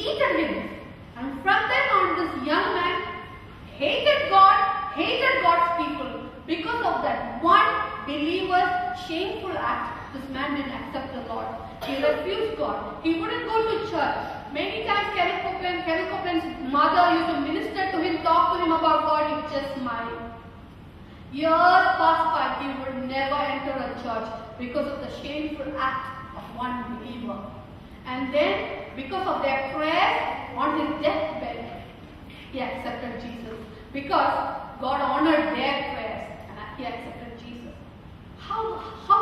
cheated him. And from then on, this young man hated God, hated God's people. Because of that one believer's shameful act, this man didn't accept the Lord. He refused God. He wouldn't go to church. Many times Kenneth Copeland's mother used to minister to him, talk to him about God, he would just smile. Years passed by, he would never enter a church because of the shameful act of one believer. And then, because of their prayers on his deathbed, he accepted Jesus. Because God honored their prayers and he accepted Jesus. How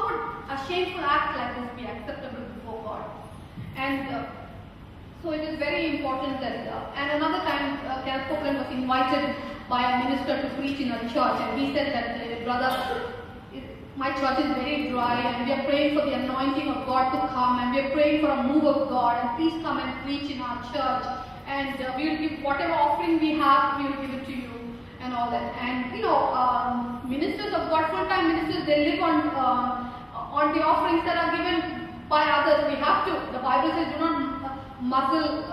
would a shameful act like this be acceptable before God? And so it is very important that, and another time Kenneth Copeland was invited by a minister to preach in a church, and he said that, brother, my church is very dry and we are praying for the anointing of God to come, and we are praying for a move of God, and please come and preach in our church, and we will give whatever offering we have, we will give it to you, and all that. And ministers of God, full-time ministers, they live on the offerings that are given by others. We have to, the Bible says, do not muzzle,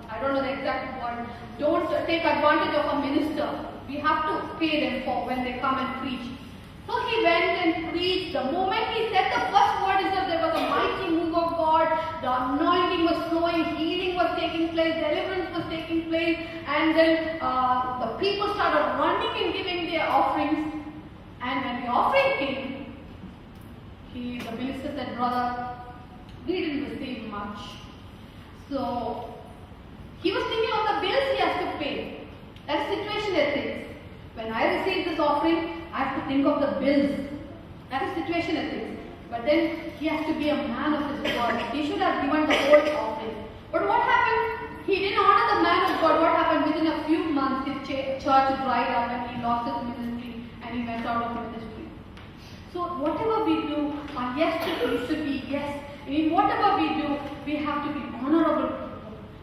I don't know the exact word, don't take advantage of a minister. We have to pay them for when they come and preach. So he went and preached. The moment he said the first word is that there was a mighty move of God, the anointing was flowing, healing was taking place, deliverance was taking place, and then the people started running and giving their offerings. And when the offering came, the minister said, brother, we didn't receive much. So he was thinking of the bills he has to pay. That's the situation at things. When I receive this offering, I have to think of the bills. That is the situation at things. But then he has to be a man of his word. He should have given the whole offering. But what happened? He didn't honor the man of God. What happened? Within a few months, his church dried up and he lost his ministry and he went out of ministry. So whatever we do, our yes should be yes. In whatever we do, we have to be honorable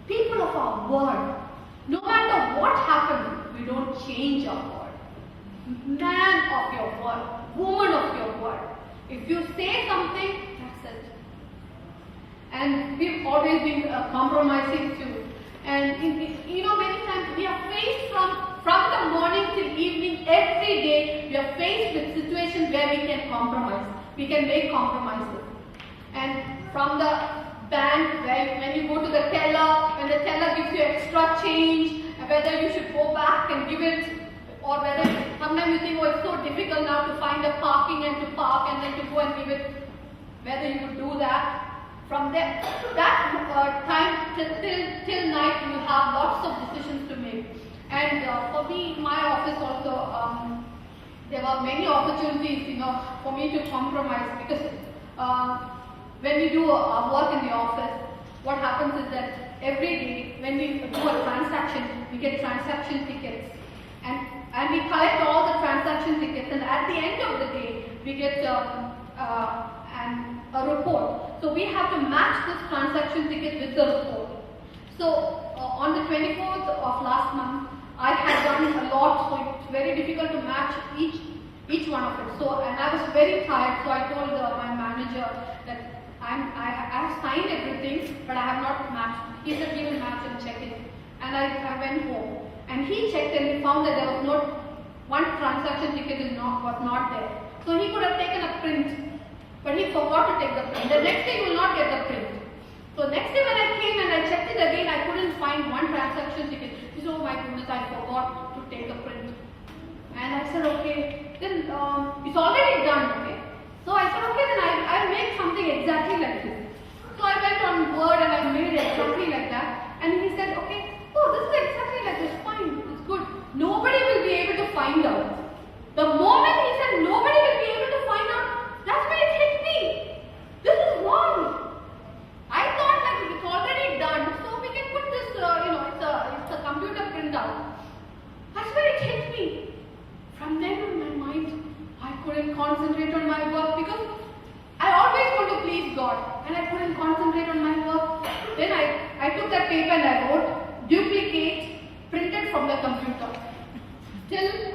people of our word. No matter what happens, we don't change our word. Man of your word, woman of your word. If you say something, that's it. And we've always been compromising too. And many times we are faced from the morning till evening, every day, we are faced with situations where we can compromise. We can make compromises. And from the bank, when you go to the teller, when the teller gives you extra change, whether you should go back and give it, or whether sometimes you think, oh, it's so difficult now to find a parking and to park and then to go and give it, whether you would do that. From that time till night, you have lots of decisions to make. And for me, in my office also, there were many opportunities, for me to compromise, because when we do our work in the office, what happens is that every day when we do a transaction, we get transaction tickets, and we collect all the transaction tickets, and at the end of the day, we get a report. So we have to match this transaction ticket with the report. So on the 24th of last month, I had done a lot, so it's very difficult to match each one of it. So, and I was very tired, so I told my manager that I have signed everything, but I have not matched. He said he will match and check it. And I went home, and he checked and he found that there was not one transaction ticket was not there. So he could have taken a print, but he forgot to take the print. The next day he will not get the print. So next day when I came and I checked it again, I couldn't find one transaction ticket. He said, oh my goodness, I forgot to take the print. And I said, okay, then it's already done, okay? So I said, okay, then I'll make something exactly like this. So I went on Word and I made it exactly like that. And he said, okay, oh, this is exactly like this, fine, it's good. Nobody will be able to find out. The moment he said nobody will be able to find out, that's when it hit me. This is wrong. I thought like it's already done, so we can put this, it's a computer printout. That's when it hit me. From then on, my mind, I couldn't concentrate on my work because I always want to please God, and I couldn't concentrate on my work. Then I took that paper and I wrote, duplicate, printed from the computer. Till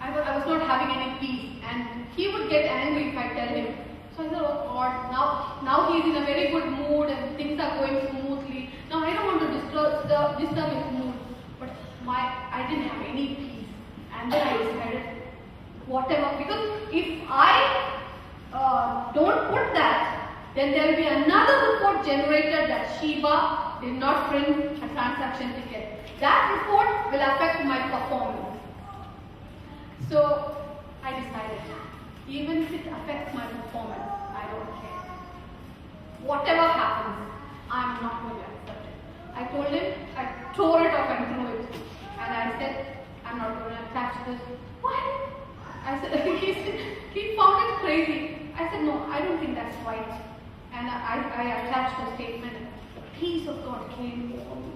I was not having any peace, and he would get angry if I tell him. So I said, oh God, now he's in a very good mood and things are going smoothly. Now I don't want to disturb disturb his mood. But I didn't have any peace. And then I decided, whatever, because if I don't put that, then there will be another report generated that Sheba did not print a transaction ticket. That report will affect my performance. So I decided, even if it affects my performance, I don't care. Whatever happens, I'm not going to accept it. I told him, I tore it off and threw it. And I said, I'm not going to attach this. Why? I said, he found it crazy. I said, no, I don't think that's right. And I attached the statement. The peace of God came over me.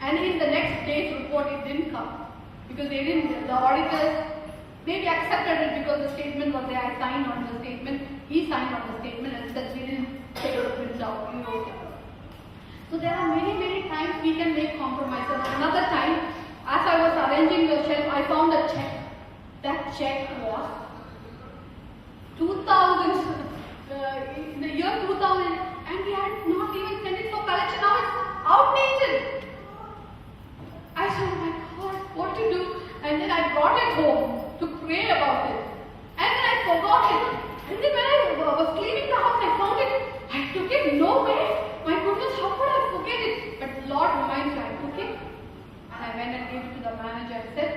And in the next day's report, it didn't come. Because the auditors, maybe accepted it because the statement was there. I signed on the statement. He signed on the statement and said, we didn't take the prints out. We wrote it. So there are many, many times we can make compromises. Another time, as I was arranging the shelf, I found a check. That check was 2000, in the year 2000, and we had not even sent it for collection. Now it's outdated. I said, oh my God, what to do? And then I brought it home to pray about it. And then I forgot it. And then when I was cleaning the house, I found it. I took it. No way. My goodness, how could I forget it? But Lord reminds me, I took it. And I went and gave it to the manager and said,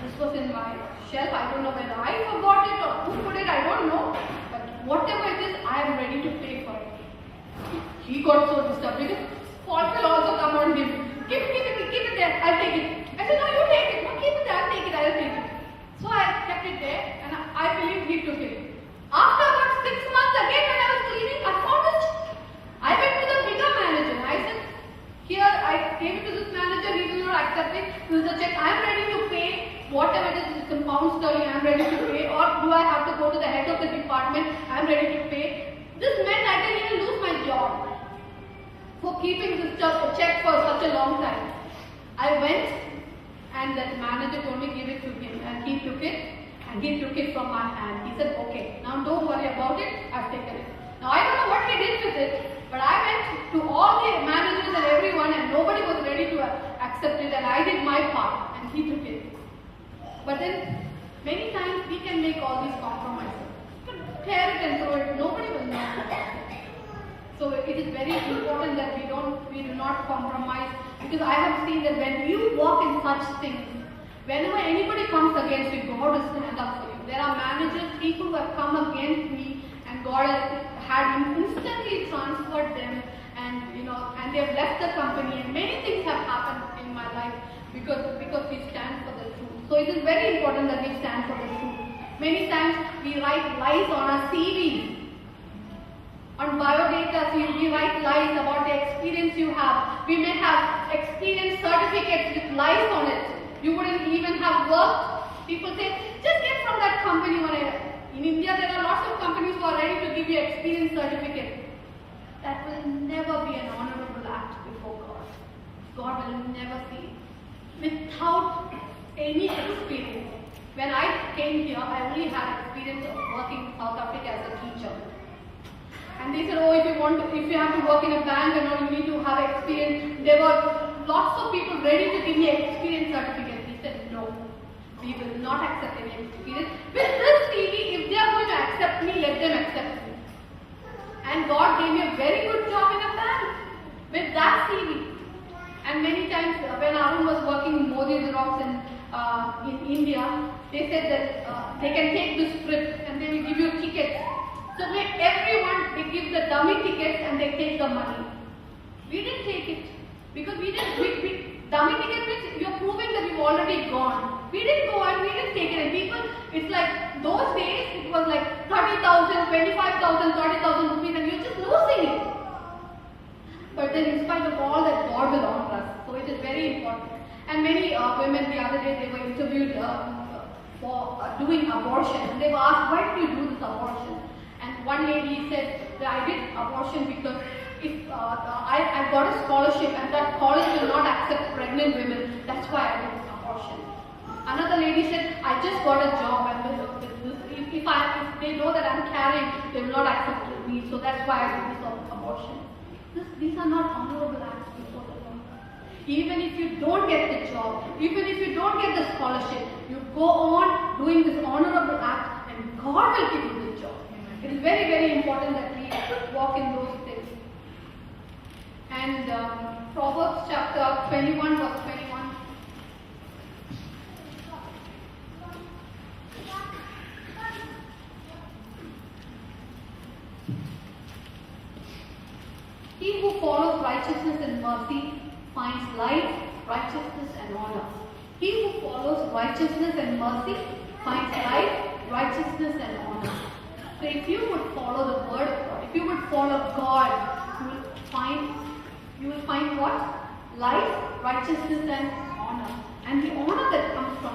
this was in my shelf. I don't know whether I forgot it or who put it. I don't know. But whatever it is, I am ready to pay for it. He got so disturbed because fault will also come on him. Keep it there. I'll take it. I said, no, you take it. No, keep it there. I'll take it. I'll take it. So I kept it there, and I believe he took it. After about 6 months, again when I was cleaning, I found it. I went to the bigger manager. I said, here, I gave it to this manager. He will not accept it. This is the check. I am ready to pay. Whatever it is, in pound sterling, I am ready to pay. Or do I have to go to the head of the department? I am ready to pay. This meant I can even lose my job for keeping this check for such a long time. I went and that manager told me give it to him, and he took it, and he took it from my hand. He said, okay, now don't worry about it, I've taken it. Now I don't know what he did with it, but I went to all the managers and everyone, and nobody was ready to accept it, and I did my part, and he took it. But then many times we can make all these compromises. Tear it and throw it, nobody will know. So it is very important that we do not compromise, because I have seen that when you walk in such things, whenever anybody comes against you, God will stand up for you. There are managers, people who have come against me, and God has had instantly transferred them, and and they have left the company, and many things have happened in my life because we stand for the truth. So it is very important that we stand for the truth. Many times we write lies on our CV. On biodata, we write lies about the experience you have. We may have experience certificates with lies on it. You wouldn't even have worked. People say, just get from that company. In India, there are lots of companies who are ready to give you experience certificate. That will never be an honorable act before God. God will never see it. Without any experience. When I came here, I only had experience of working in South Africa as a teacher. And they said, oh, if you have to work in a bank and all, you need to have experience. There were lots of people ready to give me an experience certificate. He said, no, we will not accept any experience. With this CV, if they are going to accept me, let them accept me. And God gave me a very good job in a bank with that CV. And many times when Arun was working in Modi Xerox in India, they said that they can take this trip and they will give you tickets. So everyone, they give the dummy tickets and they take the money. We didn't take it because dummy ticket means you're proving that you've already gone. We didn't go and we didn't take it. And people, it's like those days it was like 30,000, 25,000, 30,000 rupees and you're just losing it. But then in spite of all that, God will honor us. So it is very important. And many women the other day, they were interviewed for doing abortion. And they were asked, why did you do this abortion? And one lady said that I did abortion because if I got a scholarship and that college will not accept pregnant women, that's why I did abortion. Another lady said, I just got a job and if they know that I'm carrying, they will not accept me, so that's why I did this abortion. These are not honorable acts before the Lord. Even if you don't get the job, even if you don't get the scholarship, you go on doing this honorable act and God will give you the job. It is very, very important that we walk in those things. And Proverbs chapter 21 verse 21. He who follows righteousness and mercy finds life, righteousness and honor. He who follows righteousness and mercy finds life, righteousness and honor. So if you would follow the word of God, if you would follow God, you will find what? Life, righteousness and honor. And the honor that comes from